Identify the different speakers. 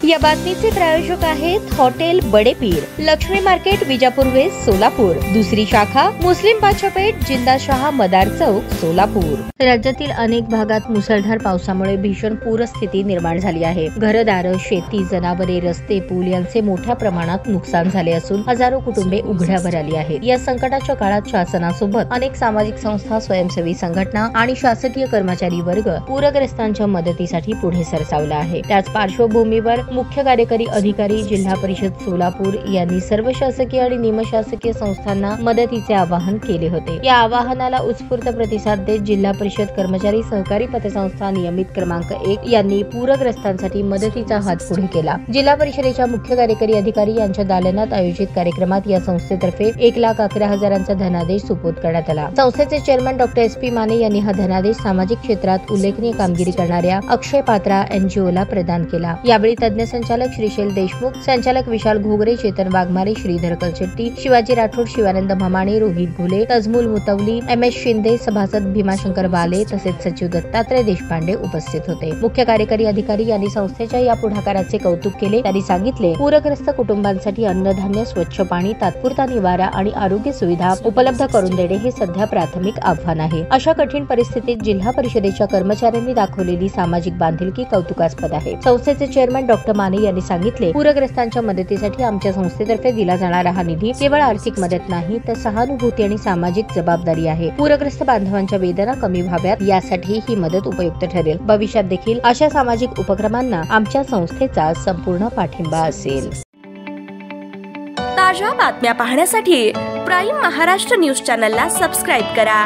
Speaker 1: या बातमीचे प्रायोजक आहेत hotel Badepir, Laxmi market, Vijapur west, Solapur. दुसरी शाखा मुस्लिम बादशाहपेठ, जिंदाशहा मदार चौक, सोलापूर। राज्यातील अनेक भागात मुसळधार पावसामुळे भीषण पूरस्थिती निर्माण झाली आहे। घरदार, शेती, जनावरे, रस्ते, पूल यांचे मोठ्या प्रमाणात नुकसान झाले असून हजारो कुटुंबे उघड्यावर आली आहेत। या संकटाच्या काळात शासनासोबत अनेक सामाजिक संस्था, स्वयंसेवी संघटना आणि शासकीय कर्मचारी वर्ग पूरग्रस्तांच्या मदतीसाठी पुढे सरसावला आहे। त्याच पार्श्वभूमीवर मुख्य कार्यकारी अधिकारी जिल्हा परिषद सोलापूर यांनी सर्व शासकीय आणि निमशासकीय संस्थांना मदतीचे आवाहन केले होते। या आवाहनाला उत्स्फूर्त प्रतिसाद देत जिल्हा परिषद कर्मचारी सहकारी पतसंस्था नियमित क्रमांक 1 यांनी पूरग्रस्तांसाठी मदतीचा हात पुढे केला। जिल्हा परिषदेच्या मुख्य कार्यकारी अधिकारी यांच्या दालनात आयोजित कार्यक्रमात या संस्थेतर्फे 1,11,000चा धनादेश सुपूर्द करण्यात आला। संस्थेचे चेअरमन डॉक्टर SP माने यांनी हा धनादेश सामाजिक क्षेत्रात उल्लेखनीय कामगिरी करणाऱ्या अक्षय पात्रा NGOला प्रदान केला। यावेळी तज्ञ संचालक श्रीशैल देशमुख, संचालक विशाल घोगरे, चेतन वाघमारे, श्रीधर कलशेट्टी, शिवाजी राठोड, शिवानंद भमाणे, रोहित घोले, तजमुल मुतवली, MS शिंदे, सभासद भीमाशंकर बाले तसेच सचिव दत्तात्रय देशपांडे उपस्थित होते। मुख्य कार्यकारी अधिकारी यांनी संस्थेच्या या पुढाकाराचे कौतुक केले। त्यांनी सांगितले, पूरग्रस्त कुटुंबांसाठी अन्नधान्य, स्वच्छ पाणी, तात्पुरता निवारा आणि आरोग्य सुविधा उपलब्ध करून देणे हे सध्या प्राथमिक आव्हान आहे। अशा कठीण परिस्थितीत जिल्हा परिषदेच्या कर्मचाऱ्यांनी दाखवलेली सामाजिक बांधिलकी कौतुकास्पद आहे। संस्थेचे चेअरमन डॉक्टर माने यांनी सांगितले, पूरग्रस्तांच्या मदतीसाठी आमच्या संस्थेतर्फे दिला जाणारा हा निधी केवळ आर्थिक मदत नाही तर सहानुभूती आणि सामाजिक जबाबदारी आहे। पूरग्रस्त बांधवांच्या वेदना कमी व्हाव्यात यासाठी ही मदत उपयुक्त ठरेल। भविष्यात देखील अशा सामाजिक उपक्रमांना आमच्या संस्थेचा संपूर्ण पाठिंबा असेल।
Speaker 2: ताज्या बातम्या पाहण्यासाठी प्राईम महाराष्ट्र न्यूज चॅनलला सबस्क्राईब करा।